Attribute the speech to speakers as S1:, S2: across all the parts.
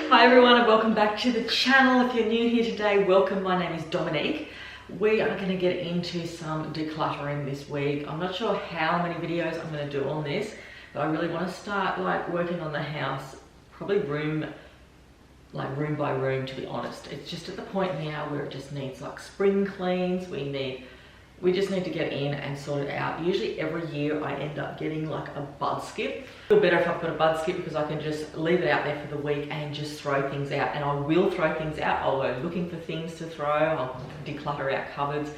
S1: Hi everyone and welcome back to the channel. If you're new here today, welcome. My name is Dominique. We are going to get into some decluttering this week. I'm not sure how many videos I'm going to do on this, but I really want to start working on the house, probably room by room, to be honest. It's just at the point now where it just needs spring cleans. We just need to get in and sort it out. Usually every year I end up getting a bud skip. I feel better if I've got a bud skip because I can just leave it out there for the week and just throw things out. And I will throw things out. I'll go looking for things to throw. I'll declutter out cupboards.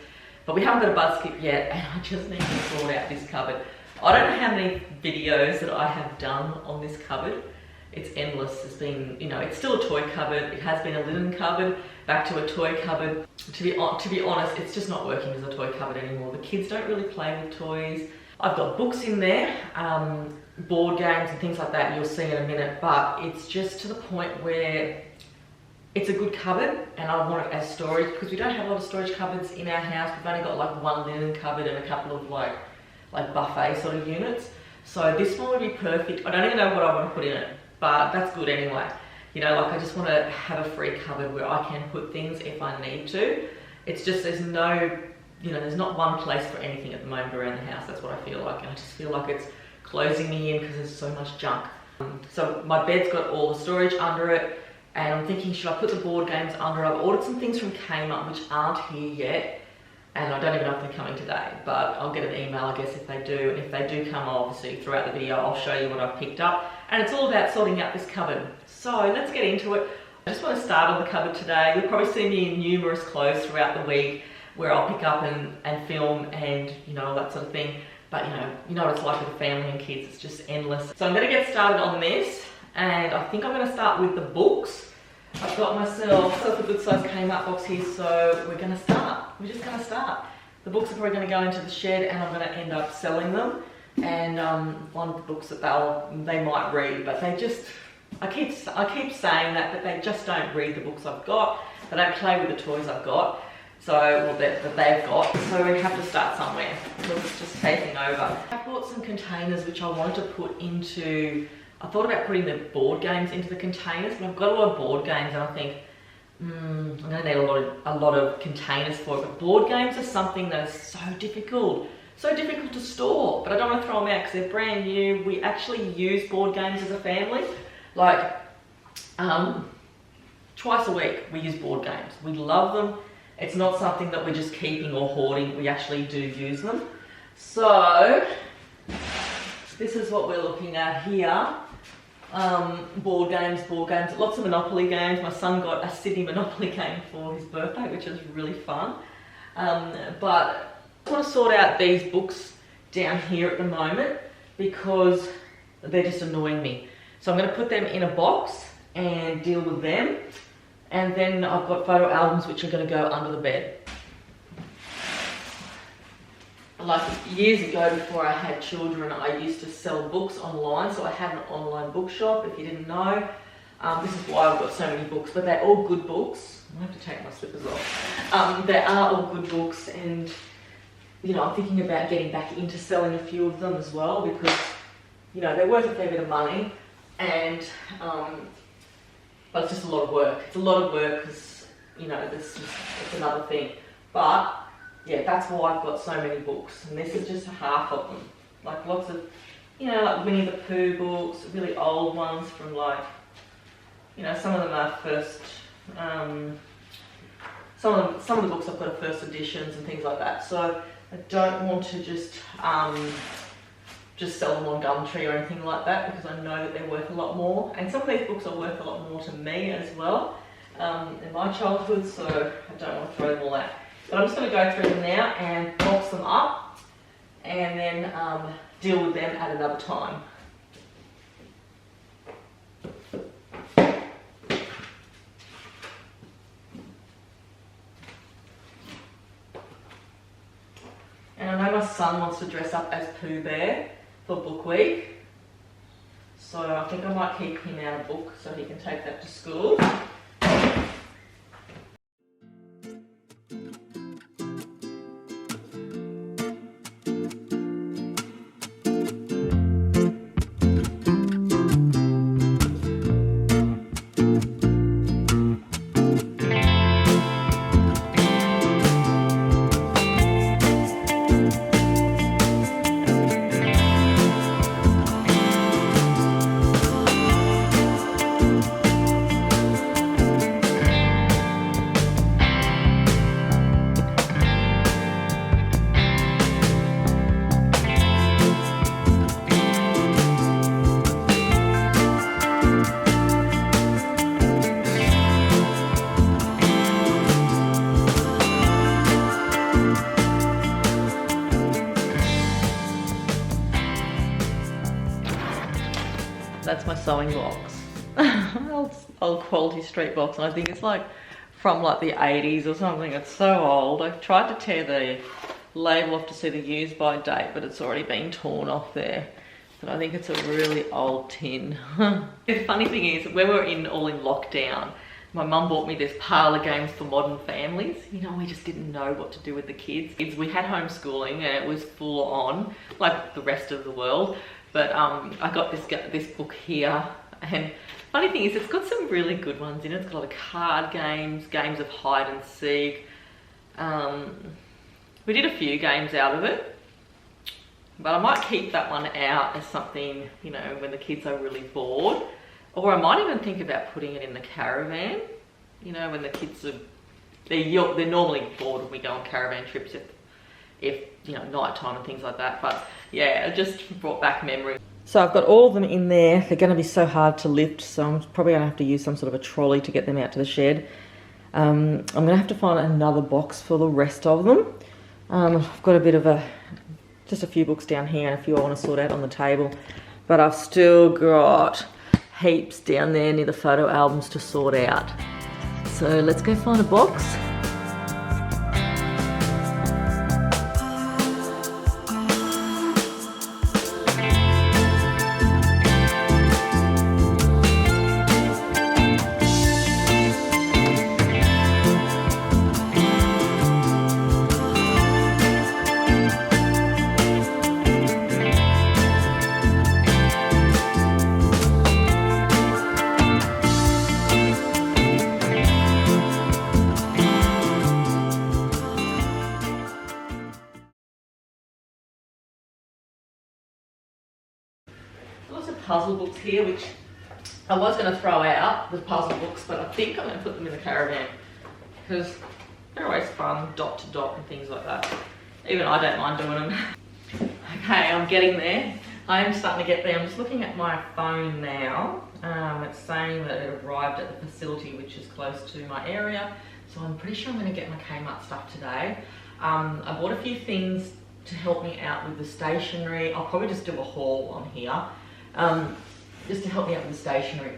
S1: But we haven't got a bud skip yet and I just need to sort out this cupboard. I don't know how many videos that I have done on this cupboard. It's endless. It's been, it's still a toy cupboard. It has been a linen cupboard, back to a toy cupboard. To be honest, it's just not working as a toy cupboard anymore. The kids don't really play with toys. I've got books in there, board games and things like that you'll see in a minute, but it's just to the point where it's a good cupboard and I want it as storage because we don't have a lot of storage cupboards in our house. We've only got one linen cupboard and a couple of buffet sort of units. So this one would be perfect. I don't even know what I want to put in it, but that's good anyway. I just want to have a free cupboard where I can put things if I need to. It's just there's not one place for anything at the moment around the house. That's what I feel like. And I just feel like it's closing me in because there's so much junk. So my bed's got all the storage under it and I'm thinking, should I put the board games under it? I've ordered some things from Kmart which aren't here yet. And I don't even know if they're coming today, but I'll get an email, I guess, if they do. And if they do come, obviously, throughout the video, I'll show you what I've picked up. And it's all about sorting out this cupboard. So let's get into it. I just want to start on the cupboard today. You'll probably see me in numerous clothes throughout the week where I'll pick up and film and, all that sort of thing. But, you know what it's like with the family and kids. It's just endless. So I'm going to get started on this. And I think I'm going to start with the books. I've got myself a good size Kmart box here, so we're going to start. We're just going to start. The books are probably going to go into the shed and I'm going to end up selling them. And one of the books that they might read, but they just, I keep saying that, but they just don't read the books I've got. They don't play with the toys I've got, that they've got. So we have to start somewhere because it's just taking over. I bought some containers which I wanted to put into. I thought about putting the board games into the containers, but I've got a lot of board games and I think, I'm going to need a lot of containers for it. But board games are something that is so difficult to store. But I don't want to throw them out because they're brand new. We actually use board games as a family. Twice a week we use board games. We love them. It's not something that we're just keeping or hoarding. We actually do use them. So this is what we're looking at here. Board games, lots of Monopoly games. My son got a Sydney Monopoly game for his birthday, which is really fun. But I want to sort out these books down here at the moment because they're just annoying me. So I'm going to put them in a box and deal with them. And then I've got photo albums which are going to go under the bed. Years ago, before I had children, I used to sell books online. So I had an online bookshop, if you didn't know. This is why I've got so many books, but they're all good books. I have to take my slippers off. They are all good books and, I'm thinking about getting back into selling a few of them as well because, they're worth a fair bit of money and, but it's just a lot of work. It's a lot of work because, it's another thing. But yeah, that's why I've got so many books, and this is just half of them. Lots of, Winnie the Pooh books, really old ones from some of them are first, some of the books I've got are first editions and things like that. So I don't want to just sell them on Gumtree or anything like that because I know that they're worth a lot more. And some of these books are worth a lot more to me as well in my childhood, so I don't want to throw them all out. But I'm just going to go through them now and box them up and then deal with them at another time. And I know my son wants to dress up as Pooh Bear for Book Week. So I think I might keep him out of book so he can take that to school. That's my sewing box. old quality street box, and I think it's like from like the 80s or something. It's so old. I've tried to tear the label off to see the use by date, but it's already been torn off there. But I think it's a really old tin. The funny thing is, when we were all in lockdown, my mum bought me this parlour games for modern families. You know, we just didn't know what to do with the kids. We had homeschooling and it was full on, like the rest of the world. But I got this book here, and funny thing is, it's got some really good ones in it. It's got a lot of card games, games of hide and seek. We did a few games out of it, but I might keep that one out as something, you know, when the kids are really bored. Or I might even think about putting it in the caravan, you know, when the kids are, they're normally bored when we go on caravan trips if you know, nighttime and things like that. But yeah, it just brought back memory. So I've got all of them in there. They're going to be so hard to lift, so I'm probably going to have to use some sort of a trolley to get them out to the shed. I'm going to have to find another box for the rest of them. I've got a bit of just a few books down here and a few I want to sort out on the table. But I've still got heaps down there near the photo albums to sort out. So let's go find a box. Puzzle books here, which I was going to throw out, the puzzle books, but I think I'm going to put them in the caravan because they're always fun, dot to dot and things like that. Even I don't mind doing them. Okay, I'm getting there. I am starting to get there. I'm just looking at my phone now. It's saying that it arrived at the facility, which is close to my area. So I'm pretty sure I'm going to get my Kmart stuff today. I bought a few things to help me out with the stationery. I'll probably just do a haul on here. Just to help me out with the stationery.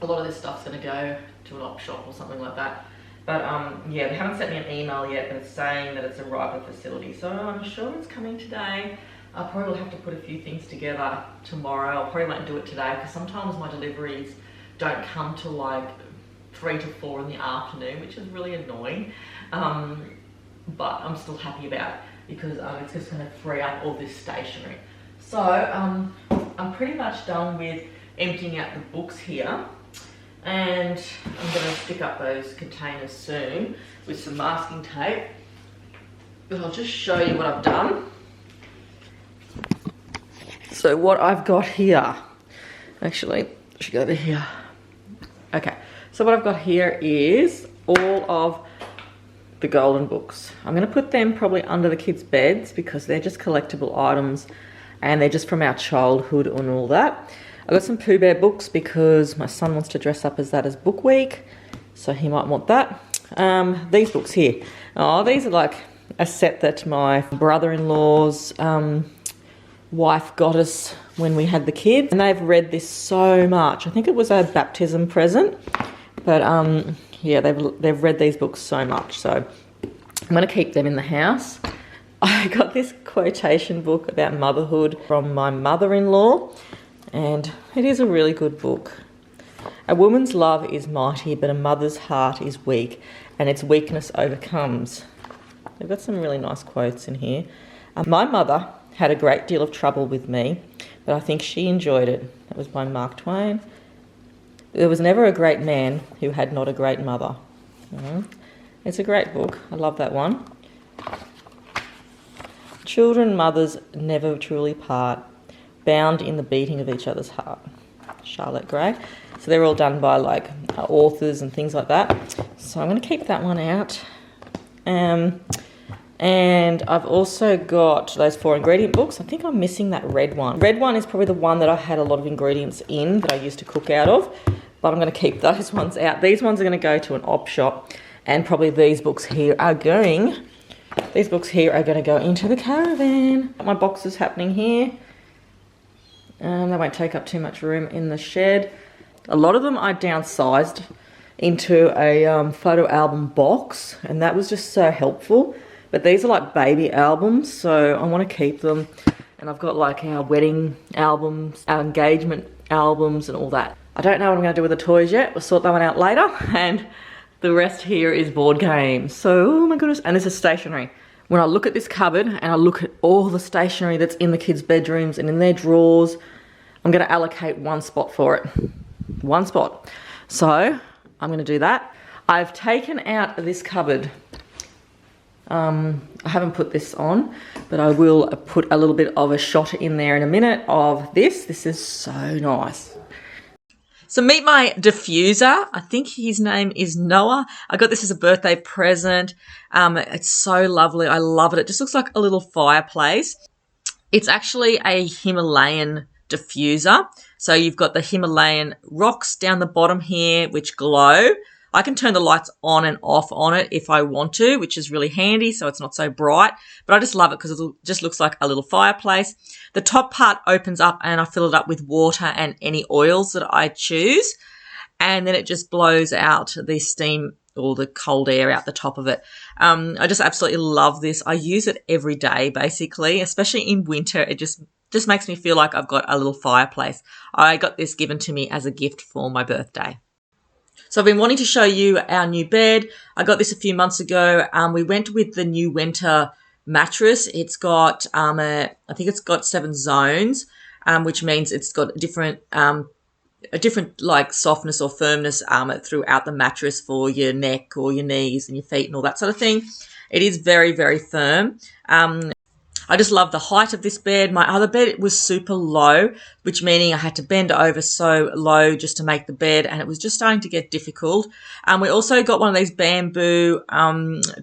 S1: A lot of this stuff's going to go to an op shop or something like that. But yeah, they haven't sent me an email yet, but it's saying that it's arrived at the facility. So I'm sure it's coming today. I'll probably have to put a few things together tomorrow. I probably won't do it today because sometimes my deliveries don't come till like 3 to 4 in the afternoon, which is really annoying. But I'm still happy about it because it's just going to free up all this stationery. So I'm pretty much done with emptying out the books here, and I'm going to stick up those containers soon with some masking tape. But I'll just show you what I've done. So what I've got here, actually, I should go over here. Okay, so what I've got here is all of the golden books. I'm going to put them probably under the kids' beds because they're just collectible items. And they're just from our childhood and all that. I got some Pooh Bear books because my son wants to dress up as that as book week. So he might want that. These books here. Oh, these are like a set that my brother-in-law's wife got us when we had the kids. And they've read this so much. I think it was a baptism present. But yeah, they've read these books so much. So I'm going to keep them in the house. I got this quotation book about motherhood from my mother-in-law, and it is a really good book. A woman's love is mighty, but a mother's heart is weak, and its weakness overcomes. They've got some really nice quotes in here. My mother had a great deal of trouble with me, but I think she enjoyed it. That was by Mark Twain. There was never a great man who had not a great mother. It's a great book. I love that one. Children, mothers never truly part, bound in the beating of each other's heart. Charlotte Gray. So they're all done by like authors and things like that. So I'm going to keep that one out. And I've also got those 4 ingredient books. I think I'm missing that red one. Red one is probably the one that I had a lot of ingredients in that I used to cook out of. But I'm going to keep those ones out. These ones are going to go to an op shop. And probably these books here are going... These books here are going to go into the caravan. My box is happening here. They won't take up too much room in the shed. A lot of them I downsized into a photo album box, and that was just so helpful. But these are like baby albums, so I want to keep them. And I've got like our wedding albums, our engagement albums and all that. I don't know what I'm going to do with the toys yet. We'll sort that one out later. And the rest here is board games. So, oh my goodness. And this is stationery. When I look at this cupboard and I look at all the stationery that's in the kids' bedrooms and in their drawers, I'm going to allocate one spot for it. One spot. So I'm going to do that. I've taken out this cupboard. I haven't put this on, but I will put a little bit of a shot in there in a minute of this. This is so nice. So meet my diffuser. I think his name is Noah. I got this as a birthday present. It's so lovely. I love it. It just looks like a little fireplace. It's actually a Himalayan diffuser. So you've got the Himalayan rocks down the bottom here, which glow. I can turn the lights on and off on it if I want to, which is really handy, so it's not so bright. But I just love it because it just looks like a little fireplace. The top part opens up and I fill it up with water and any oils that I choose. And then it just blows out the steam or the cold air out the top of it. I just absolutely love this. I use it every day, basically, especially in winter. It just makes me feel like I've got a little fireplace. I got this given to me as a gift for my birthday. So I've been wanting to show you our new bed. I got this a few months ago. We went with the new winter mattress. It's got, I think it's got 7 zones, which means it's got a different like softness or firmness throughout the mattress for your neck or your knees and your feet and all that sort of thing. It is very, very firm. I just love the height of this bed. My other bed, it was super low, which meaning I had to bend over so low just to make the bed, and it was just starting to get difficult. We also got one of these bamboo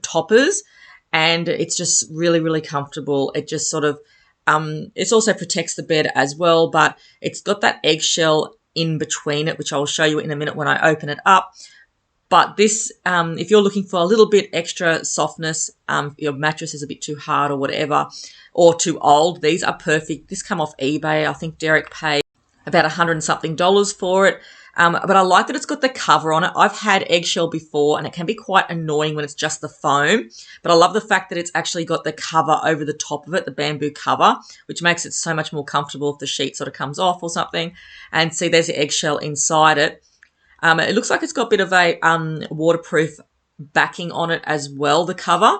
S1: toppers, and it's just really, really comfortable. It just sort of, it also protects the bed as well, but it's got that eggshell in between it, which I'll show you in a minute when I open it up. But this, if you're looking for a little bit extra softness, your mattress is a bit too hard or whatever, or too old, these are perfect. This come off eBay. I think Derek paid about $100 and something for it. But I like that it's got the cover on it. I've had eggshell before, and it can be quite annoying when it's just the foam. But I love the fact that it's actually got the cover over the top of it, the bamboo cover, which makes it so much more comfortable if the sheet sort of comes off or something. And see, there's the eggshell inside it. It looks like it's got a bit of a waterproof backing on it as well, the cover.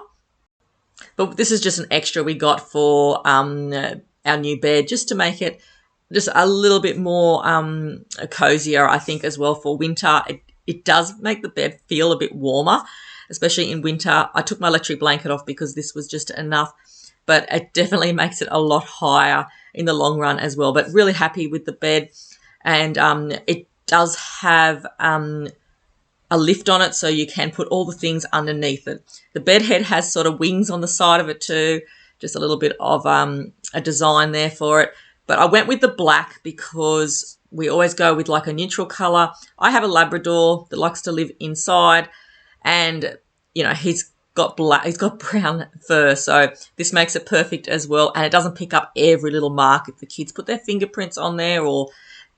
S1: But this is just an extra we got for our new bed, just to make it just a little bit more cozier, I think, as well for winter. It does make the bed feel a bit warmer, especially in winter. I took my electric blanket off because this was just enough, but it definitely makes it a lot higher in the long run as well. But really happy with the bed, and it does have a lift on it, so you can put all the things underneath it. The bed head has sort of wings on the side of it too, just a little bit of a design there for it. But I went with the black because we always go with like a neutral colour. I have a Labrador that likes to live inside, and you know, he's got brown fur, so this makes it perfect as well, and it doesn't pick up every little mark if the kids put their fingerprints on there or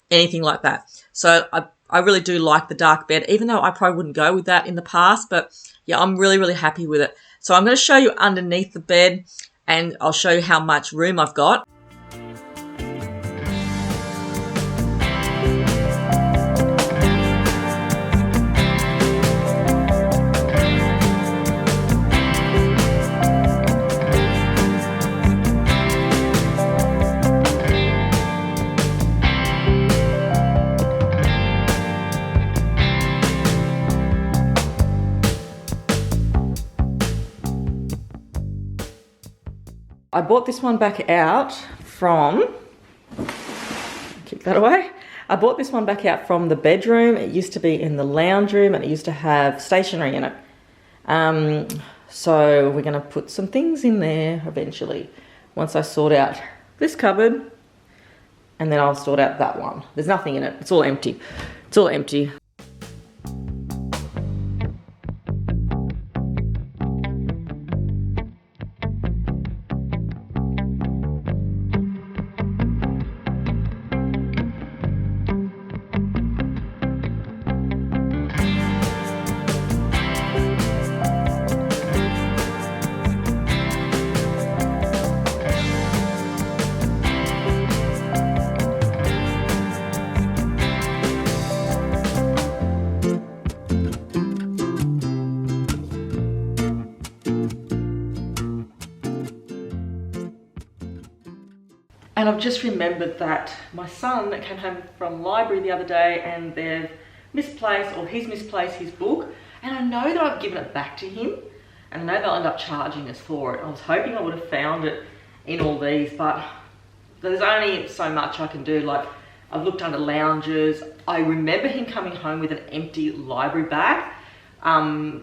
S1: anything like that. So I really do like the dark bed, even though I probably wouldn't go with that in the past. But yeah, I'm really, really happy with it. So I'm going to show you underneath the bed, and I'll show you how much room I've got. I bought this one back out from, keep that away. I bought this one back out from the bedroom. It used to be in the lounge room, and it used to have stationery in it. So we're going to put some things in there eventually, once I sort out this cupboard, and then I'll sort out that one. There's nothing in it. It's all empty. It's all empty. And I've just remembered that my son came home from library the other day and they've misplaced, or he's misplaced his book. And I know that I've given it back to him. And I know they'll end up charging us for it. I was hoping I would have found it in all these, but there's only so much I can do. Like, I've looked under lounges. I remember him coming home with an empty library bag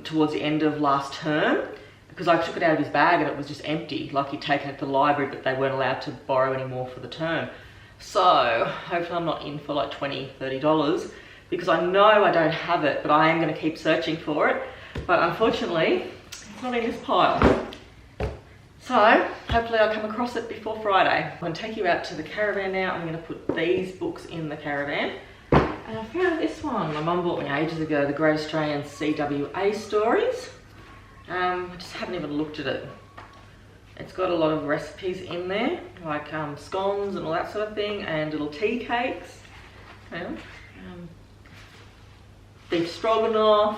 S1: towards the end of last term, because I took it out of his bag and it was just empty, like he'd taken it to the library, but they weren't allowed to borrow any more for the term. So hopefully I'm not in for like $20, $30, because I know I don't have it, but I am going to keep searching for it. But unfortunately, it's not in this pile. So hopefully I'll come across it before Friday. I'm going to take you out to the caravan now. I'm going to put these books in the caravan. And I found this one. My mum bought me ages ago, The Great Australian CWA Stories. I just haven't even looked at it. It's got a lot of recipes in there, like scones and all that sort of thing, and little tea cakes. Beef stroganoff.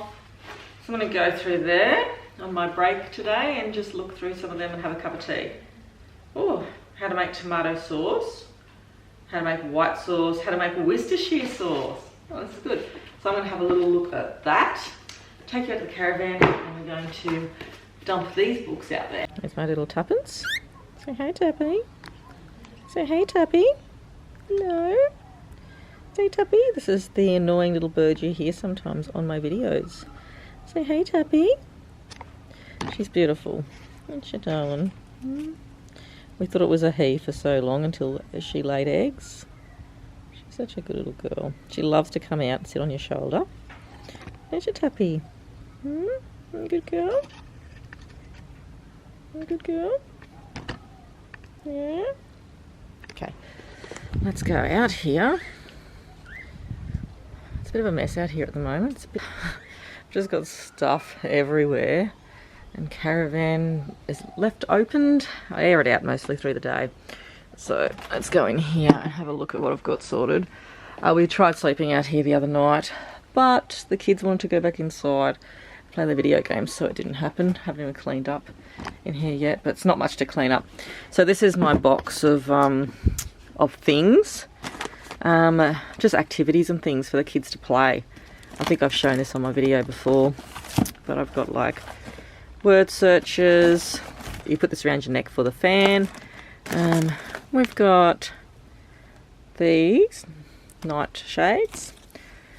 S1: So I'm going to go through there on my break today and just look through some of them and have a cup of tea. Oh, how to make tomato sauce, how to make white sauce, how to make Worcestershire sauce. Oh, that's good. So I'm going to have a little look at that, take you out to the caravan, and we're going to dump these books out there. There's my little tuppence. Say hey, Tuppy. Say hey, Tuppy. No. Say Tuppy. This is the annoying little bird you hear sometimes on my videos. Say hey, Tuppy. She's beautiful, isn't she, darling? We thought it was a he for so long until she laid eggs. She's such a good little girl. She loves to come out and sit on your shoulder. There's your Tuppy. Good girl. Good girl. Yeah. Okay, let's go out here. It's a bit of a mess out here at the moment. I've just got stuff everywhere. And caravan is left opened. I air it out mostly through the day. So let's go in here and have a look at what I've got sorted. We tried sleeping out here the other night, but the kids wanted to go back inside, play the video games, so it didn't happen. Haven't even cleaned up in here yet, but it's not much to clean up. So this is my box of things, just activities and things for the kids to play. I think I've shown this on my video before, but I've got like word searches. You put this around your neck for the fan. We've got these night shades,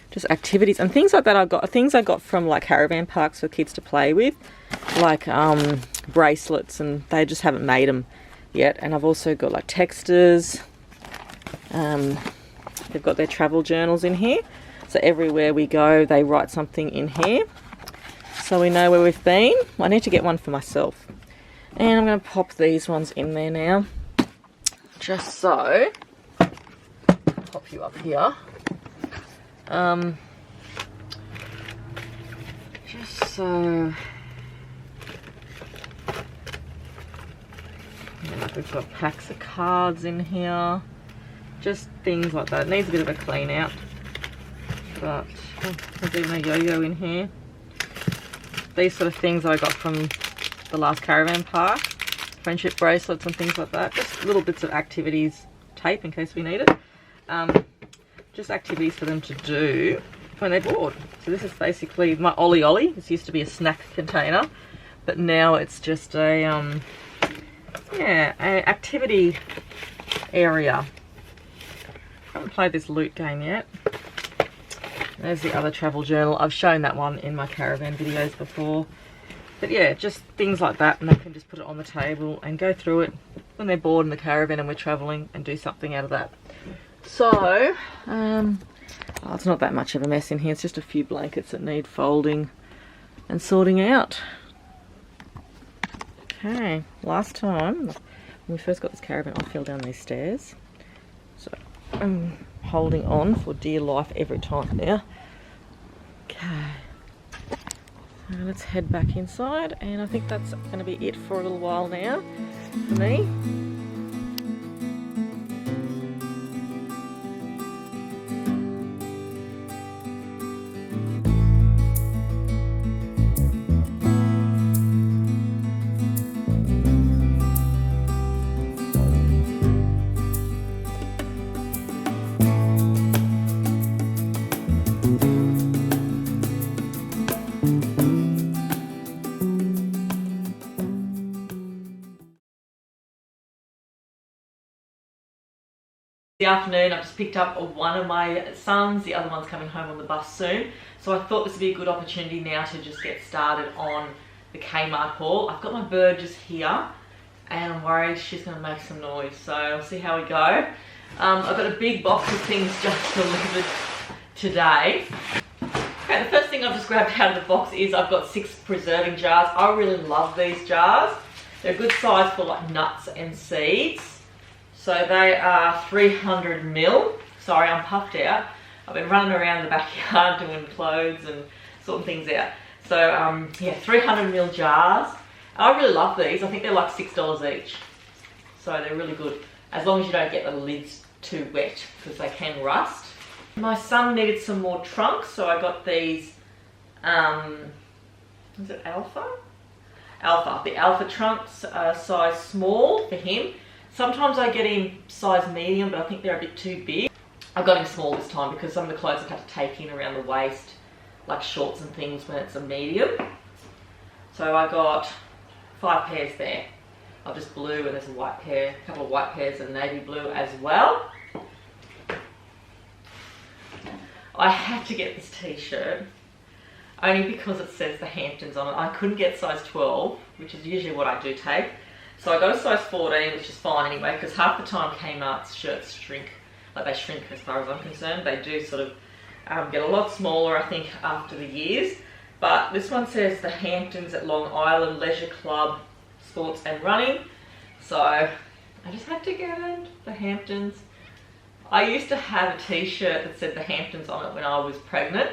S1: just activities and things like that. I've got things I got from like caravan parks for kids to play with, like bracelets, and they just haven't made them yet. And I've also got like texters. They've got their travel journals in here, so everywhere we go they write something in here, so we know where we've been. I need to get one for myself. And I'm going to pop these ones in there now. Just so. Pop you up here. Just so. We've got packs of cards in here. Just things like that. It needs a bit of a clean out. But there's even a yo-yo in here. These sort of things I got from the last caravan park, friendship bracelets and things like that. Just little bits of activities, tape in case we need it. Just activities for them to do when they're bored. So this is basically my Ollie Ollie. This used to be a snack container, but now it's just a activity area. I haven't played this loot game yet. There's the other travel journal. I've shown that one in my caravan videos before. But yeah, just things like that, and they can just put it on the table and go through it when they're bored in the caravan and we're travelling, and do something out of that. So, it's not that much of a mess in here. It's just a few blankets that need folding and sorting out. Okay, last time when we first got this caravan, I fell down these stairs. So I'm holding on for dear life every time now. Okay, so let's head back inside, and I think that's going to be it for a little while now for me. The afternoon, I've just picked up one of my sons, the other one's coming home on the bus soon. So I thought this would be a good opportunity now to just get started on the Kmart haul. I've got my bird just here and I'm worried she's going to make some noise. So we'll see how we go. I've got a big box of things just delivered today. Okay, the first thing I've just grabbed out of the box is I've got 6 preserving jars. I really love these jars. They're a good size for like nuts and seeds. So they are 300 ml. Sorry, I'm puffed out. I've been running around the backyard doing clothes and sorting things out. So yeah, 300 ml jars. I really love these. I think they're like $6 each. So they're really good. As long as you don't get the lids too wet because they can rust. My son needed some more trunks, so I got these, is it Alpha? Alpha. The Alpha trunks are size small for him. Sometimes I get him size medium, but I think they're a bit too big. I got him small this time because some of the clothes I've had to take in around the waist, like shorts and things when it's a medium. So I got 5 pairs there of just blue, and there's a white pair, a couple of white pairs and navy blue as well. I had to get this t-shirt only because it says the Hamptons on it. I couldn't get size 12, which is usually what I do take. So I got a size 14, which is fine anyway, because half the time Kmart's shirts shrink. Like they shrink as far as I'm concerned. They do sort of get a lot smaller, I think, after the years. But this one says the Hamptons at Long Island Leisure Club, Sports and Running. So I just had to get it, the Hamptons. I used to have a t-shirt that said the Hamptons on it when I was pregnant.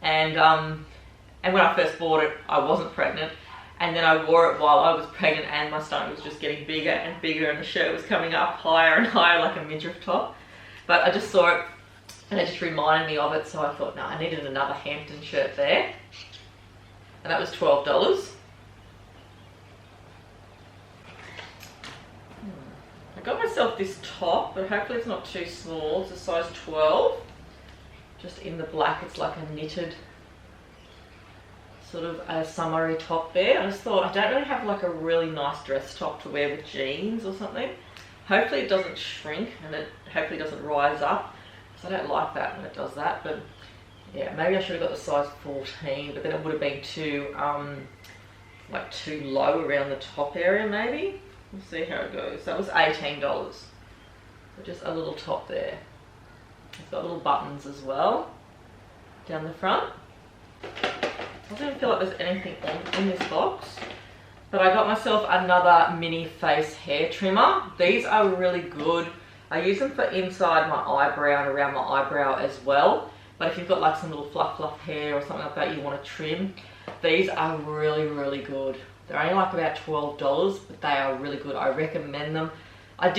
S1: And when I first bought it, I wasn't pregnant. And then I wore it while I was pregnant and my stomach was just getting bigger and bigger and the shirt was coming up higher and higher like a midriff top. But I just saw it and it just reminded me of it, so I thought, no, I needed another Hampton shirt there. And that was $12. I got myself this top, but hopefully it's not too small. It's a size 12. Just in the black, it's like a knitted sort of a summery top there. I just thought, I don't really have like a really nice dress top to wear with jeans or something. Hopefully it doesn't shrink and it hopefully doesn't rise up, because I don't like that when it does that. But yeah, maybe I should have got the size 14, but then it would have been too like too low around the top area maybe. We'll see how it goes. That was $18. So just a little top there. It's got little buttons as well down the front. I don't feel like there's anything in this box, but I got myself another mini face hair trimmer. These are really good. I use them for inside my eyebrow and around my eyebrow as well. But if you've got like some little fluff hair or something like that you want to trim, these are really good. They're only like about $12, but they are really good. I recommend them. I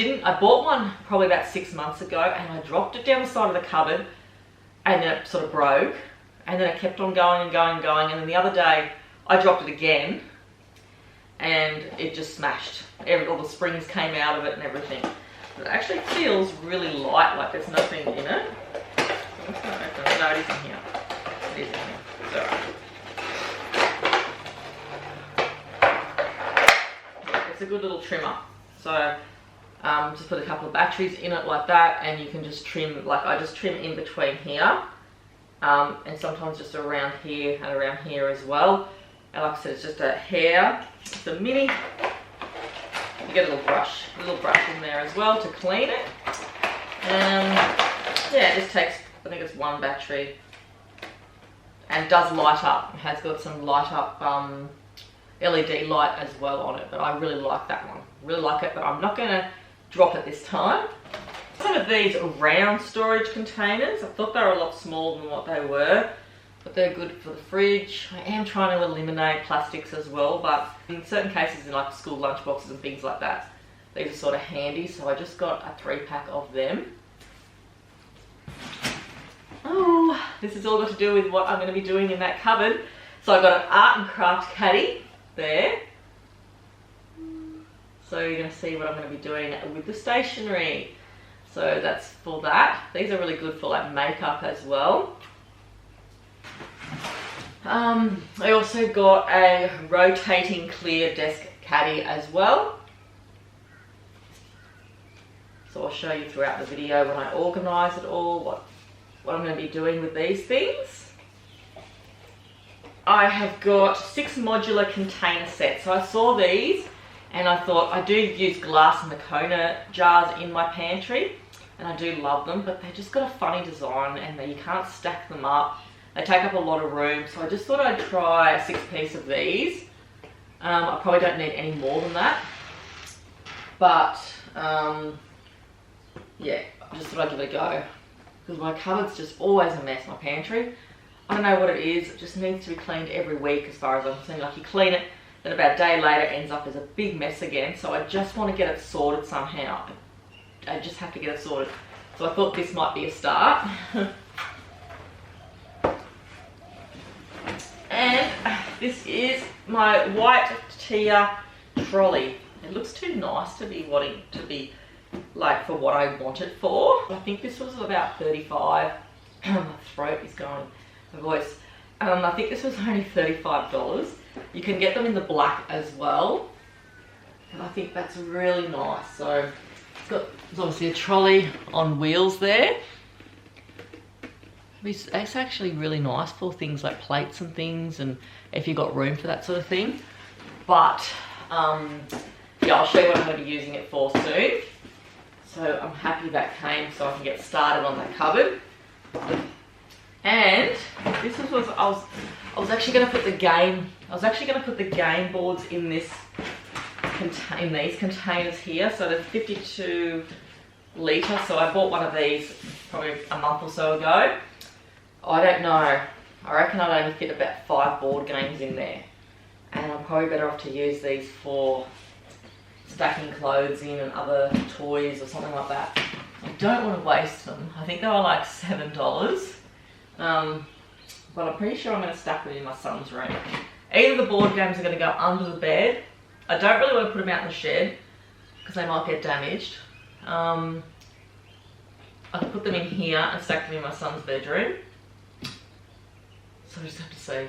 S1: bought one probably about 6 months ago and I dropped it down the side of the cupboard and then it sort of broke. And then it kept on going and going. And then the other day I dropped it again and it just smashed. All the springs came out of it and everything. But it actually feels really light, like there's nothing in it. I'm just going to open it. No, it is in here. It is in here. It's alright. It's a good little trimmer. So just put a couple of batteries in it like that, and you can just trim, like I just trim in between here, and sometimes just around here and around here as well. And like I said, it's just a hair, it's a mini. You get a little brush in there as well to clean it. And yeah, it just takes, I think it's 1 battery, and it does light up. It has got some light up LED light as well on it, but I really like that one. Really like it, but I'm not going to drop it this time. Some of these round storage containers, I thought they were a lot smaller than what they were, but they're good for the fridge. I am trying to eliminate plastics as well, but in certain cases, in like school lunch boxes and things like that, these are sort of handy, so I just got a 3-pack of them. Oh, this has all got to do with what I'm going to be doing in that cupboard. So I've got an art and craft caddy there. So you're going to see what I'm going to be doing with the stationery. So that's for that. These are really good for like makeup as well. I also got a rotating clear desk caddy as well. So I'll show you throughout the video when I organise it all, what I'm going to be doing with these things. I have got 6 modular container sets. So I saw these and I thought, I do use glass and Makona jars in my pantry and I do love them, but they just got a funny design and you can't stack them up. They take up a lot of room, so I just thought I'd try a 6-piece of these. I probably don't need any more than that, but yeah, I just thought I'd give it a go because my cupboard's just always a mess, my pantry. I don't know what it is, it just needs to be cleaned every week as far as I'm concerned. Like you clean it, then about a day later it ends up as a big mess again, so I just want to get it sorted somehow. I just have to get it sorted. So I thought this might be a start. And this is my white tier trolley. It looks too nice to be wanting to be like for what I want it for. I think this was about 35. My throat is going, my voice. I think this was only $35. You can get them in the black as well. And I think that's really nice. So there's obviously a trolley on wheels there. It's actually really nice for things like plates and things, and if you've got room for that sort of thing. But yeah, I'll show you what I'm going to be using it for soon. So I'm happy that came so I can get started on that cupboard. And this was I was actually going to put the game boards in these containers here. So there's 52 litre. So I bought one of these probably a month or so ago. I don't know. I reckon I'd only fit about 5 board games in there. And I'm probably better off to use these for stacking clothes in and other toys or something like that. I don't want to waste them. I think they were like $7. But I'm pretty sure I'm going to stack them in my son's room. Either the board games are going to go under the bed. I don't really want to put them out in the shed because they might get damaged. I can put them in here and stack them in my son's bedroom. So I just have to see,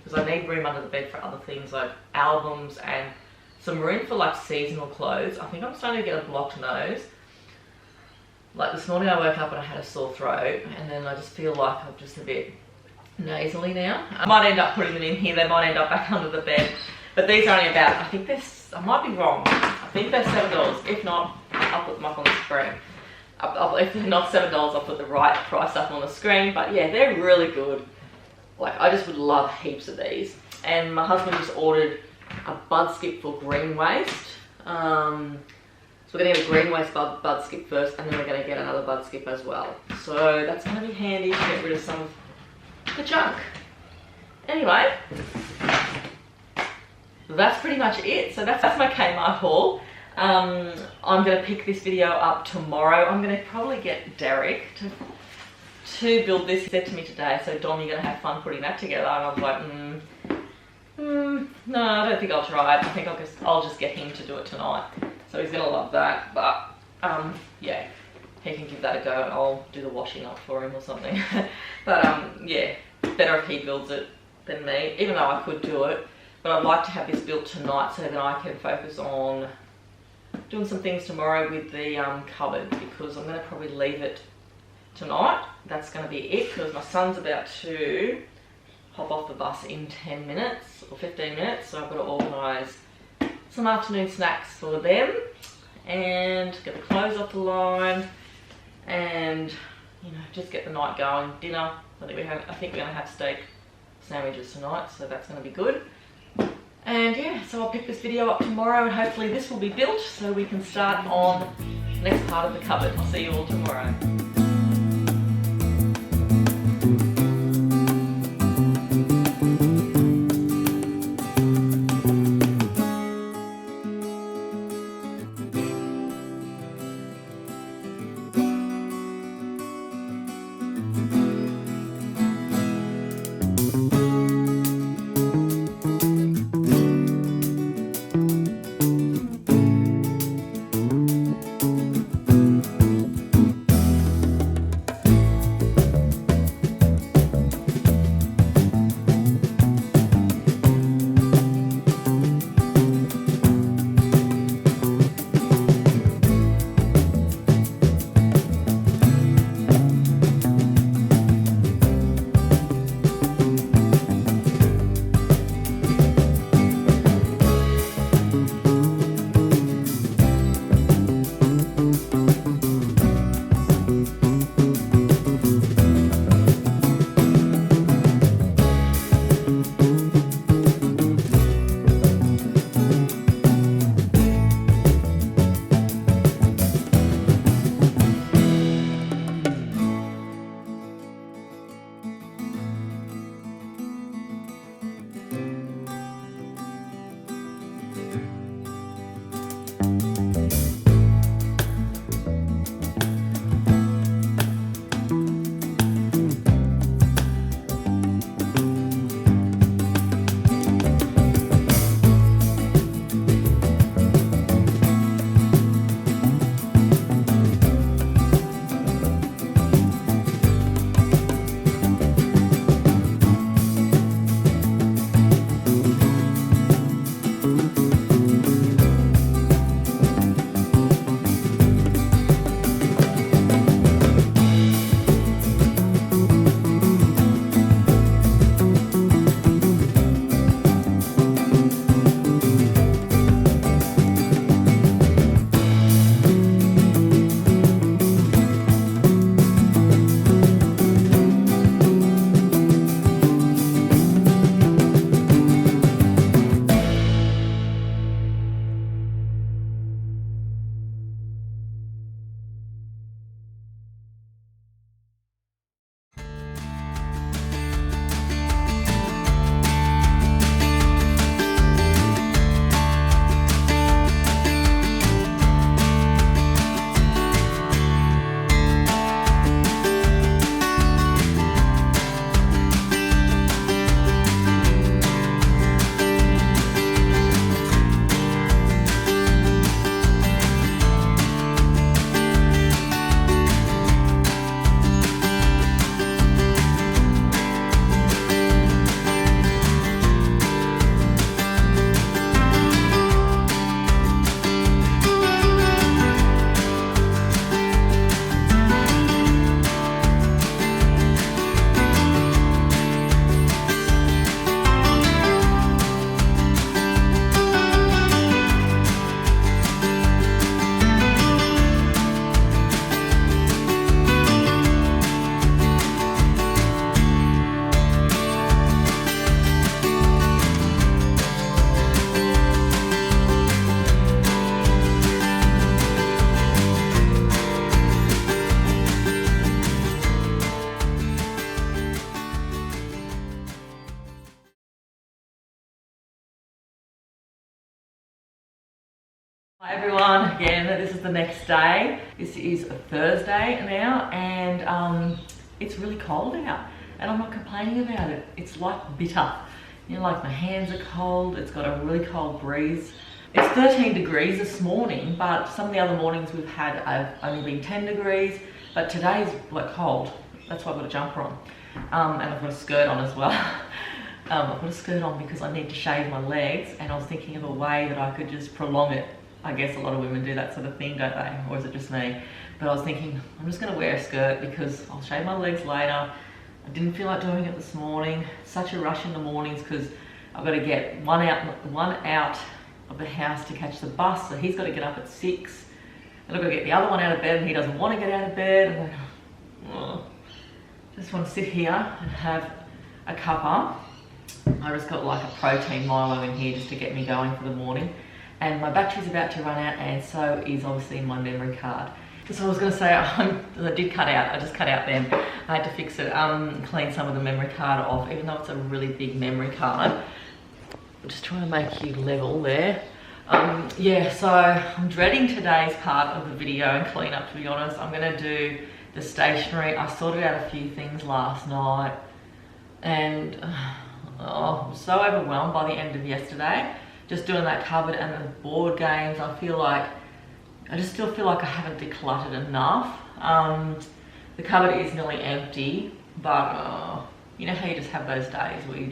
S1: because I need room under the bed for other things like albums and some room for like seasonal clothes. I think I'm starting to get a blocked nose. Like this morning I woke up and I had a sore throat, and then I just feel like I'm just a bit nasally now. I might end up putting them in here, they might end up back under the bed. But these are only about, I think I might be wrong, I think they're $7. If not, I'll put them up on the screen. If they're not $7, I'll put the right price up on the screen. But yeah, they're really good. Like, I just would love heaps of these. And my husband just ordered a bud skip for green waste. So we're going to get a green waste bud skip first, and then we're going to get another bud skip as well. So that's going to be handy to get rid of some of the junk. Anyway, that's pretty much it. So that's my Kmart haul. I'm going to pick this video up tomorrow. I'm going to probably get Derek to build this. He said to me today, so Dom, you're going to have fun putting that together. And I was like, no, I don't think I'll try it. I think I'll just get him to do it tonight. So he's going to love that. But yeah, he can give that a go and I'll do the washing up for him or something. But yeah, better if he builds it than me, even though I could do it. But I'd like to have this built tonight so that I can focus on doing some things tomorrow with the cupboard, because I'm going to probably leave it tonight. That's going to be it, because my son's about to hop off the bus in 10 minutes or 15 minutes, so I've got to organise some afternoon snacks for them and get the clothes off the line and, you know, just get the night going. Dinner, I think we're going to have steak sandwiches tonight, so that's going to be good. And yeah, so I'll pick this video up tomorrow and hopefully this will be built so we can start on the next part of the cupboard. I'll see you all tomorrow. Hi everyone, again, this is the next day. This is a Thursday now, and it's really cold out, and I'm not complaining about it. It's like bitter. You know, like my hands are cold, it's got a really cold breeze. It's 13 degrees this morning, but some of the other mornings we've had have only been 10 degrees, but today's like cold. That's why I've got a jumper on, and I've got a skirt on as well. I've got a skirt on because I need to shave my legs, and I was thinking of a way that I could just prolong it. I guess a lot of women do that sort of thing, don't they? Or is it just me? But I was thinking, I'm just gonna wear a skirt because I'll shave my legs later. I didn't feel like doing it this morning. Such a rush in the mornings because I've got to get one out of the house to catch the bus. So he's got to get up at 6. And I've got to get the other one out of bed, and he doesn't want to get out of bed. And just want to sit here and have a cuppa. I just got like a protein Milo in here just to get me going for the morning. And my battery's about to run out, and so is obviously my memory card. So I was going to say, I did cut out, I just cut out then. I had to fix it, clean some of the memory card off, even though it's a really big memory card. I'm just trying to make you level there. Yeah, so I'm dreading today's part of the video and clean up, to be honest. I'm going to do the stationery. I sorted out a few things last night, and I'm so overwhelmed by the end of yesterday. Just doing that cupboard and the board games, I just still feel like I haven't decluttered enough. The cupboard is nearly empty, but you know how you just have those days where you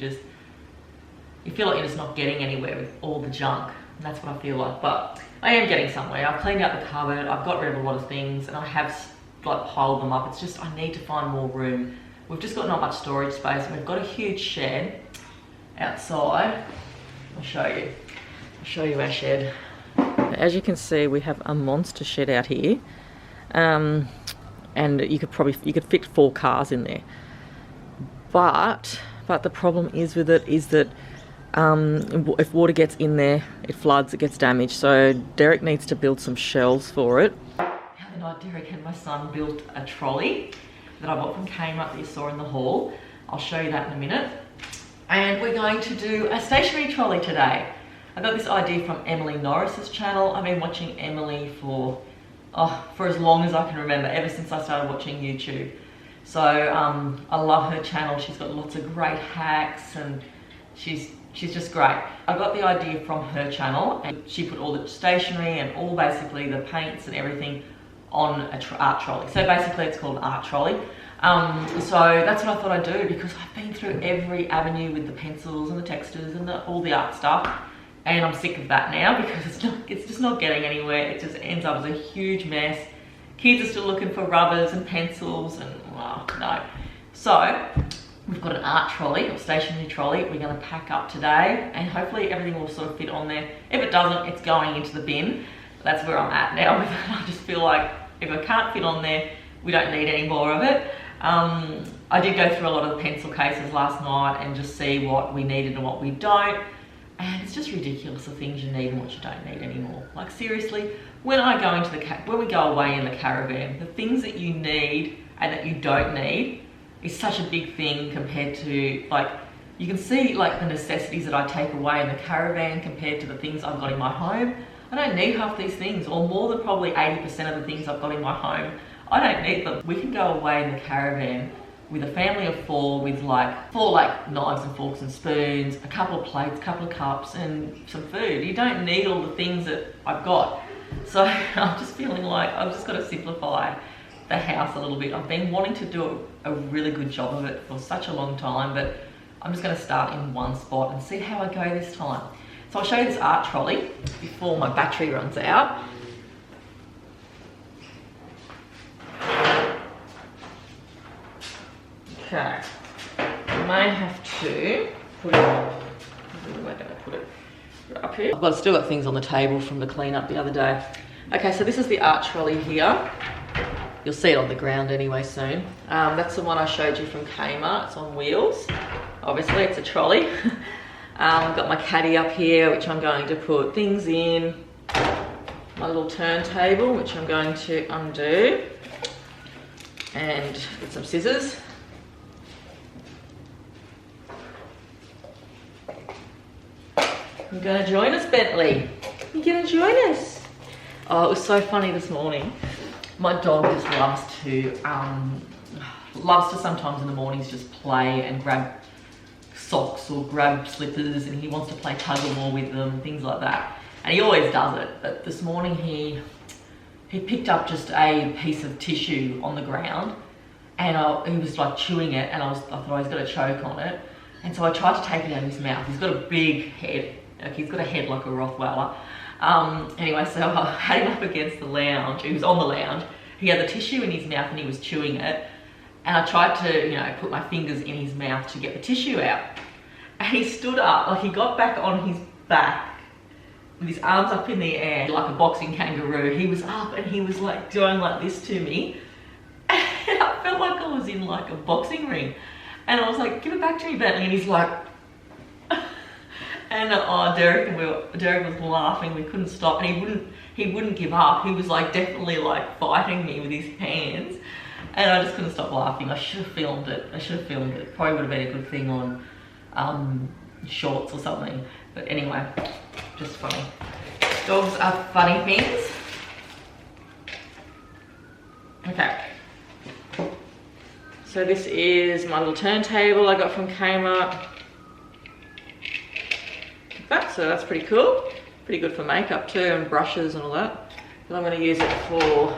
S1: feel like you're just not getting anywhere with all the junk. And that's what I feel like, but I am getting somewhere. I've cleaned out the cupboard, I've got rid of a lot of things, and I have like piled them up. It's just I need to find more room. We've just got not much storage space, and we've got a huge shed outside. I'll show you our shed. As you can see, we have a monster shed out here, and you could fit 4 cars in there. But the problem is with it is that if water gets in there, it floods, it gets damaged. So Derek needs to build some shelves for it. The other night, Derek and my son built a trolley that I bought from Kmart that you saw in the haul. I'll show you that in a minute. And we're going to do a stationery trolley today. I got this idea from Emily Norris's channel. I've been watching Emily for as long as I can remember, ever since I started watching YouTube. So I love her channel. She's got lots of great hacks, and she's just great. I got the idea from her channel, and she put all the stationery and all basically the paints and everything on a art trolley. So basically it's called an art trolley. So that's what I thought I'd do, because I've been through every avenue with the pencils and the textures and all the art stuff. And I'm sick of that now because it's just not getting anywhere. It just ends up as a huge mess. Kids are still looking for rubbers and pencils, and no. So we've got an art trolley or stationery trolley we're going to pack up today, and hopefully everything will sort of fit on there. If it doesn't, it's going into the bin. That's where I'm at now with it. I just feel like if it can't fit on there, we don't need any more of it. I did go through a lot of the pencil cases last night and just see what we needed and what we don't. And it's just ridiculous the things you need and what you don't need anymore. Like seriously, when we go away in the caravan, the things that you need and that you don't need is such a big thing compared to, like, you can see like the necessities that I take away in the caravan compared to the things I've got in my home. I don't need half these things, or more than probably 80% of the things I've got in my home. I don't need them. We can go away in the caravan with a family of 4 with like 4 knives and forks and spoons, a couple of plates, a couple of cups, and some food. You don't need all the things that I've got. So I'm just feeling like I've just got to simplify the house a little bit. I've been wanting to do a really good job of it for such a long time, but I'm just going to start in one spot and see how I go this time. So I'll show you this art trolley before my battery runs out. Okay, I may have to put it up. Where am I going to put it? Up here. I've still got things on the table from the cleanup the other day. Okay, so this is the art trolley here. You'll see it on the ground anyway soon. That's the one I showed you from Kmart. It's on wheels. Obviously, it's a trolley. I've got my caddy up here, which I'm going to put things in. My little turntable, which I'm going to undo. And get some scissors. You're going to join us, Bentley. You're going to join us. Oh, it was so funny this morning. My dog just loves to sometimes in the mornings just play and grab socks or grab slippers, and he wants to play tug of war with them, things like that. And he always does it. But this morning he picked up just a piece of tissue on the ground, and he was like chewing it, and I thought I was going to choke on it. And so I tried to take it out of his mouth. He's got a big head. Like, he's got a head like a Rottweiler. Anyway, so I had him up against the lounge. He was on the lounge. He had the tissue in his mouth and he was chewing it. And I tried to, you know, put my fingers in his mouth to get the tissue out. And he stood up, like he got back on his back with his arms up in the air like a boxing kangaroo. He was up and he was like doing like this to me. And I felt like I was in like a boxing ring. And I was like, give it back to me, Bentley. And he's like, and Derek was laughing. We couldn't stop, and he wouldn't give up. He was like definitely like fighting me with his hands, and I just couldn't stop laughing. I should have filmed it. Probably would have been a good thing on shorts or something. But anyway, just funny. Dogs are funny things. Okay. So this is my little turntable I got from Kmart. So that's pretty cool. Pretty good for makeup too, and brushes and all that. But I'm going to use it for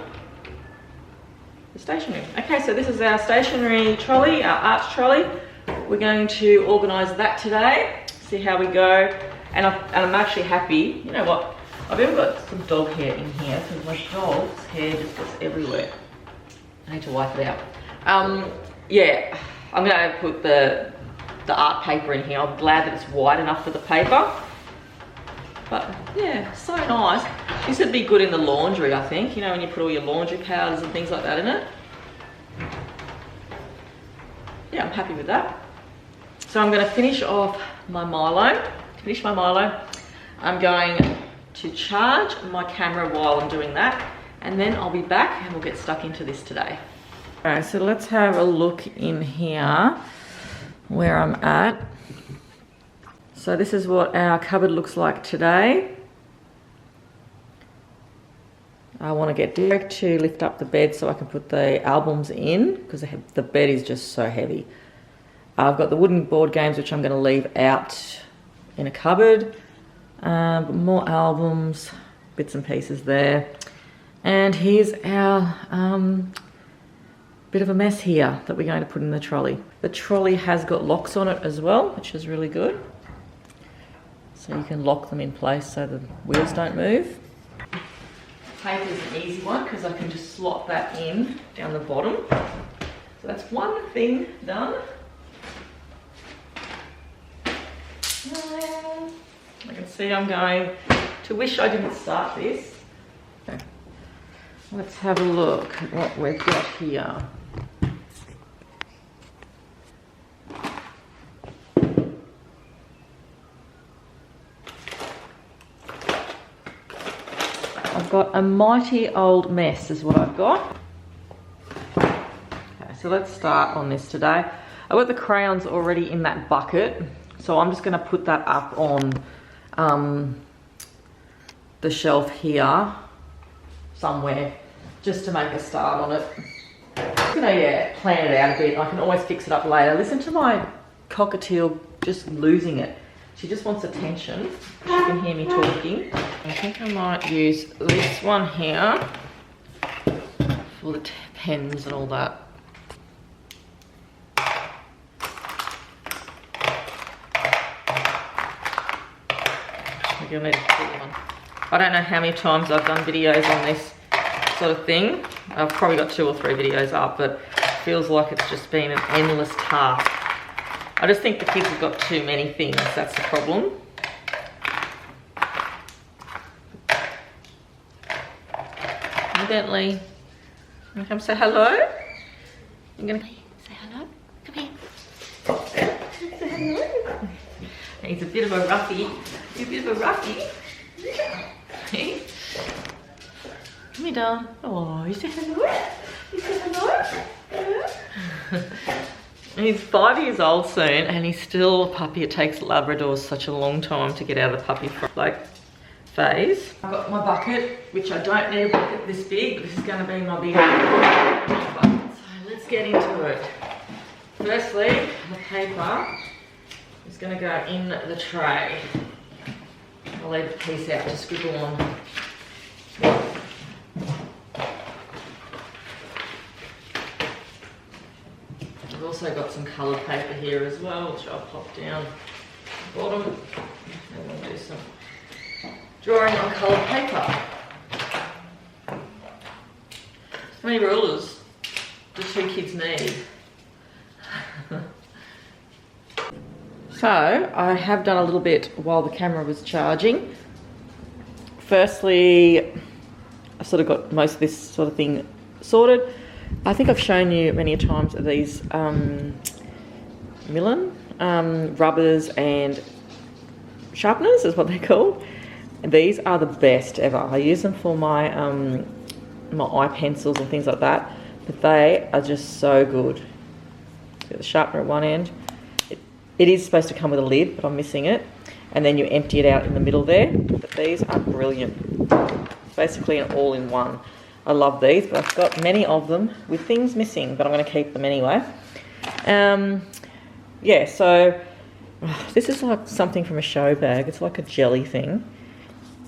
S1: the stationery. Okay, so this is our stationery trolley, our arts trolley. We're going to organise that today, see how we go. And I'm actually happy. You know what? I've even got some dog hair in here because my dog's hair just gets everywhere. I need to wipe it out. Yeah, I'm going to put the art paper in here. I'm glad that it's wide enough for the paper. But yeah, so nice. This would be good in the laundry, I think. You know, when you put all your laundry powders and things like that in it. Yeah, I'm happy with that. So I'm going to finish off my Milo. To finish my Milo, I'm going to charge my camera while I'm doing that. And then I'll be back and we'll get stuck into this today. Alright, so let's have a look in here where I'm at. So this is what our cupboard looks like today. I want to get Derek to lift up the bed so I can put the albums in because the bed is just so heavy. I've got the wooden board games which I'm going to leave out in a cupboard. More albums, bits and pieces there. And here's our bit of a mess here that we're going to put in the trolley. The trolley has got locks on it as well, which is really good. So you can lock them in place so the wheels don't move. Paper is an easy one because I can just slot that in down the bottom. So that's one thing done. I can see I'm going to wish I didn't start this. Okay. Let's have a look at what we've got here. I've got a mighty old mess is what I've got. Okay, so let's start on this today. I've got the crayons already in that bucket, so I'm just going to put that up on the shelf here somewhere just to make a start on it. I'm going to plan it out a bit. I can always fix it up later. Listen to my cockatiel just losing it. She just wants attention. You can hear me talking. I think I might use this one here for the pens and all that. I don't know how many times I've done videos on this sort of thing. I've probably got 2 or 3 videos up, but it feels like it's just been an endless task. I just think the kids have got too many things, that's the problem. Hey Bentley, you wanna come say hello? You're gonna say hello? Come here. Say hello. He's a bit of a roughie. You're a bit of a roughie. Hey. Come here, darling. Oh, you say hello? You say hello? Hello? He's 5 years old soon and he's still a puppy. It takes Labradors such a long time to get out of the puppy. Like phase. I've got my bucket, which I don't need a bucket this big, but this is going to be my big bucket. So let's get into it. Firstly, the paper is going to go in the tray. I'll leave a piece out to scribble on. I've also got some coloured paper here as well, which I'll pop down the bottom. And we'll do some drawing on coloured paper. How many rulers do 2 kids need? So, I have done a little bit while the camera was charging. Firstly, I sort of got most of this sort of thing sorted. I think I've shown you many a times these Millen rubbers and sharpeners is what they're called. And these are the best ever. I use them for my my eye pencils and things like that, but they are just so good. Got the sharpener at one end. It is supposed to come with a lid, but I'm missing it. And then you empty it out in the middle there. But these are brilliant. Basically an all-in-one. I love these, but I've got many of them with things missing, but I'm going to keep them anyway. Yeah, so this is like something from a show bag. It's like a jelly thing.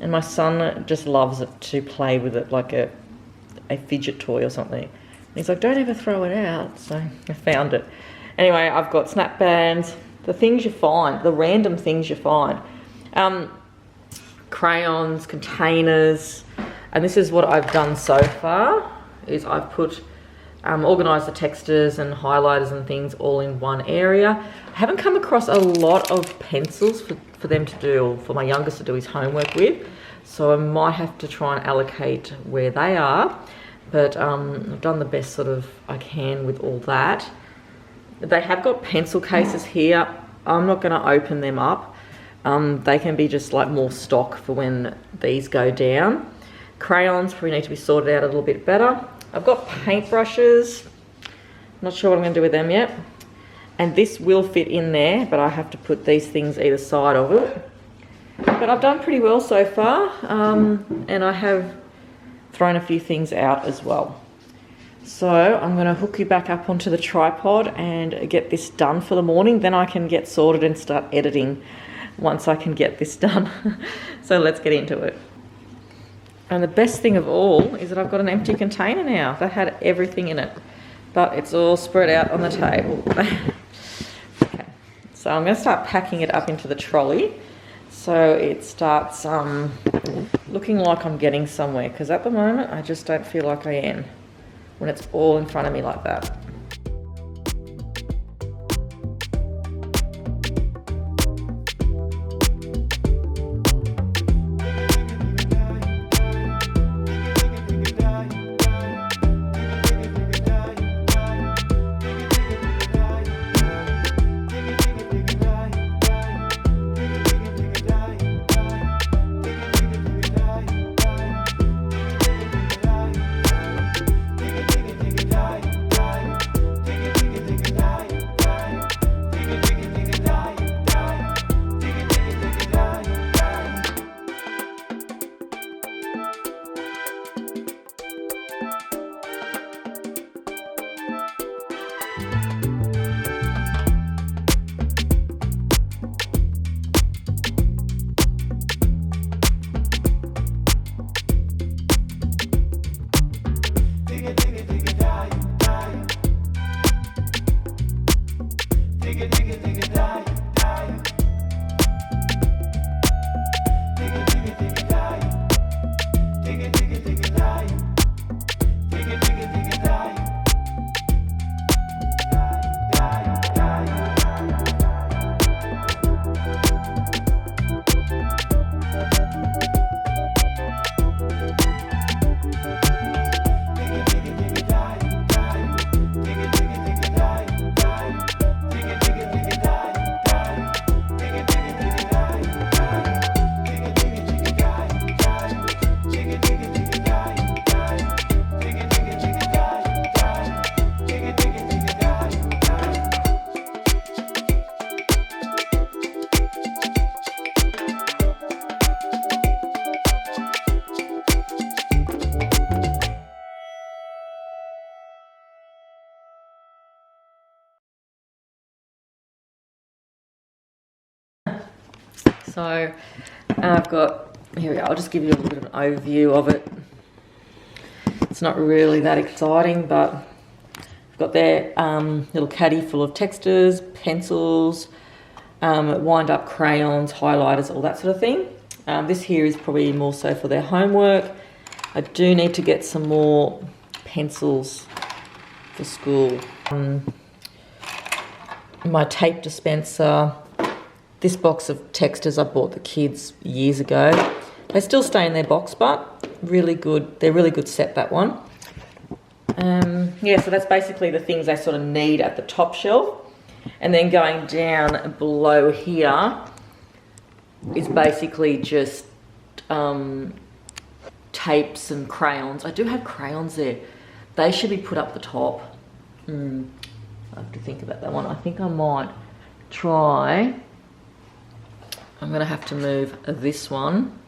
S1: And my son just loves it to play with it like a fidget toy or something. And he's like, don't ever throw it out. So I found it. Anyway, I've got snap bands, the things you find, the random things you find. Crayons, containers. And this is what I've done so far, is I've put, organised the textures and highlighters and things all in one area. I haven't come across a lot of pencils for them to do, or for my youngest to do his homework with. So I might have to try and allocate where they are. But I've done the best sort of I can with all that. They have got pencil cases here. I'm not going to open them up. They can be just like more stock for when these go down. Crayons probably need to be sorted out a little bit better. I've got paintbrushes. Not sure what I'm going to do with them yet. And this will fit in there, but I have to put these things either side of it. But I've done pretty well so far. And I have thrown a few things out as well. So I'm going to hook you back up onto the tripod and get this done for the morning. Then I can get sorted and start editing once I can get this done. So let's get into it. And the best thing of all is that I've got an empty container now that had everything in it, but it's all spread out on the table. Okay, so I'm going to start packing it up into the trolley so it starts looking like I'm getting somewhere, because at the moment I just don't feel like I am when it's all in front of me like that. So I've got, here we go, I'll just give you a little bit of an overview of it. It's not really that exciting, but I've got their little caddy full of textures, pencils, wind up crayons, highlighters, all that sort of thing. This here is probably more so for their homework. I do need to get some more pencils for school. My tape dispenser, this box of textures I bought the kids years ago. They still stay in their box, but really good. They're really good set, that one. Yeah, so that's basically the things they sort of need at the top shelf. And then going down below here is basically just tapes and crayons. I do have crayons there. They should be put up the top. I have to think about that one. I think I might try. I'm going to have to move this one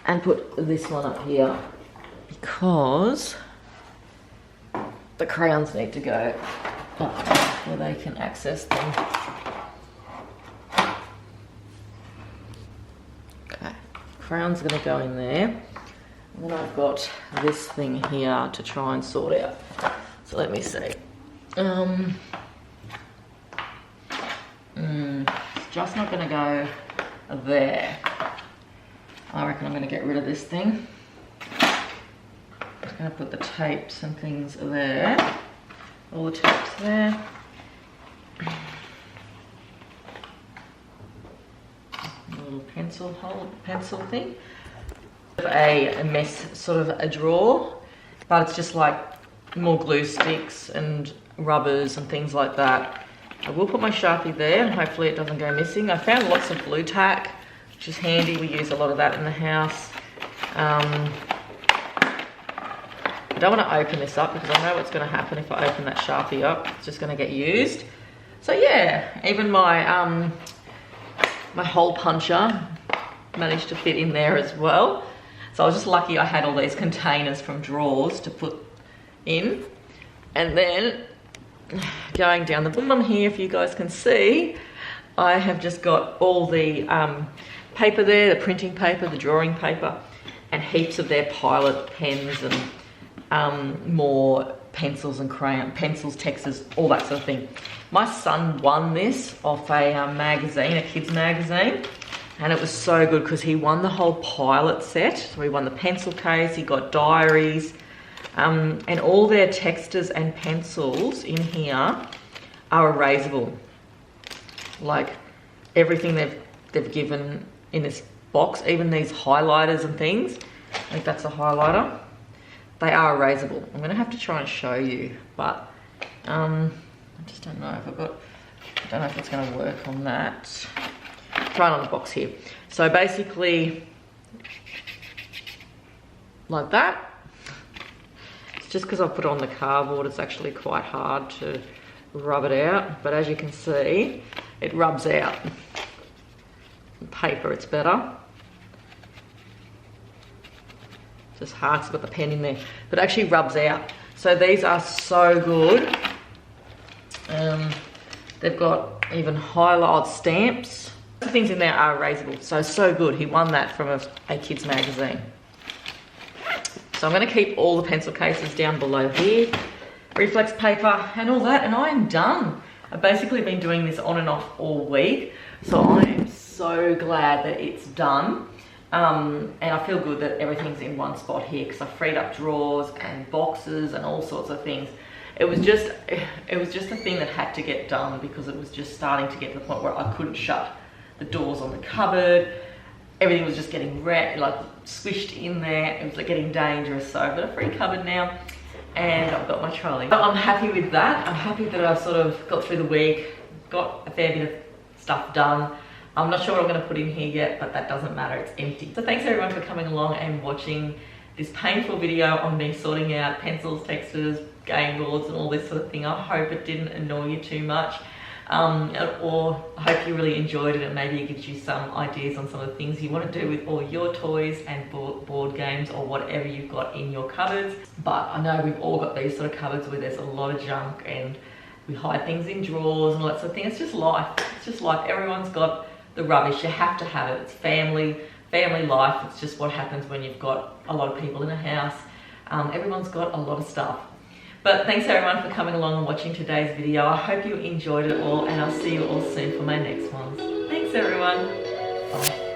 S1: and put this one up here because the crayons need to go up where they can access them. Okay, crayons are going to go in there. And then I've got this thing here to try and sort out. So let me see. It's just not going to go there. I reckon I'm going to get rid of this thing. I'm going to put the tapes and things there. All the tapes there. A little pencil thing. A mess, sort of a drawer, but it's just like more glue sticks and rubbers and things like that. I will put my Sharpie there and hopefully it doesn't go missing. I found lots of glue tack, which is handy. We use a lot of that in the house. I don't want to open this up because I know what's going to happen if I open that Sharpie up. It's just going to get used. So yeah, even my my hole puncher managed to fit in there as well. So I was just lucky I had all these containers from drawers to put in. And then going down the bottom here, if you guys can see, I have just got all the paper there, the printing paper, the drawing paper, and heaps of their Pilot pens and more pencils and pencils, textures, all that sort of thing. My son won this off a magazine, a kids magazine. And it was so good because he won the whole Pilot set. So he won the pencil case, he got diaries, and all their textures and pencils in here are erasable. Like everything they've given in this box, even these highlighters and things. I think that's a highlighter. They are erasable. I'm gonna have to try and show you, but I just don't know if I don't know if it's gonna work on that. Try it on the box here. So basically, like that. It's just because I put it on the cardboard, it's actually quite hard to rub it out. But as you can see, it rubs out. On paper, it's better. Just hard, it's got the pen in there. But it actually rubs out. So these are so good. They've got even highlight stamps. The things in there are erasable, so good. He won that from a kids magazine. So I'm going to keep all the pencil cases down below here, reflex paper and all that, and I am done. I've basically been doing this on and off all week, so I am so glad that it's done. And I feel good that everything's in one spot here because I freed up drawers and boxes and all sorts of things. It was just a thing that had to get done because it was just starting to get to the point where I couldn't shut the doors on the cupboard. Everything was just getting like squished in there. It was like getting dangerous. So I've got a free cupboard now and I've got my trolley. But I'm happy with that. I'm happy that I've sort of got through the week, got a fair bit of stuff done. I'm not sure what I'm going to put in here yet, but that doesn't matter. It's empty. So thanks everyone for coming along and watching this painful video on me sorting out pencils, textures, game boards and all this sort of thing. I hope it didn't annoy you too much. Or I hope you really enjoyed it and maybe it gives you some ideas on some of the things you want to do with all your toys and board games or whatever you've got in your cupboards. But I know we've all got these sort of cupboards where there's a lot of junk and we hide things in drawers and all that sort of thing. It's just life. It's just life. Everyone's got the rubbish. You have to have it. It's family life. It's just what happens when you've got a lot of people in a house. Everyone's got a lot of stuff. But thanks everyone for coming along and watching today's video. I hope you enjoyed it all, and I'll see you all soon for my next ones. Thanks everyone. Bye.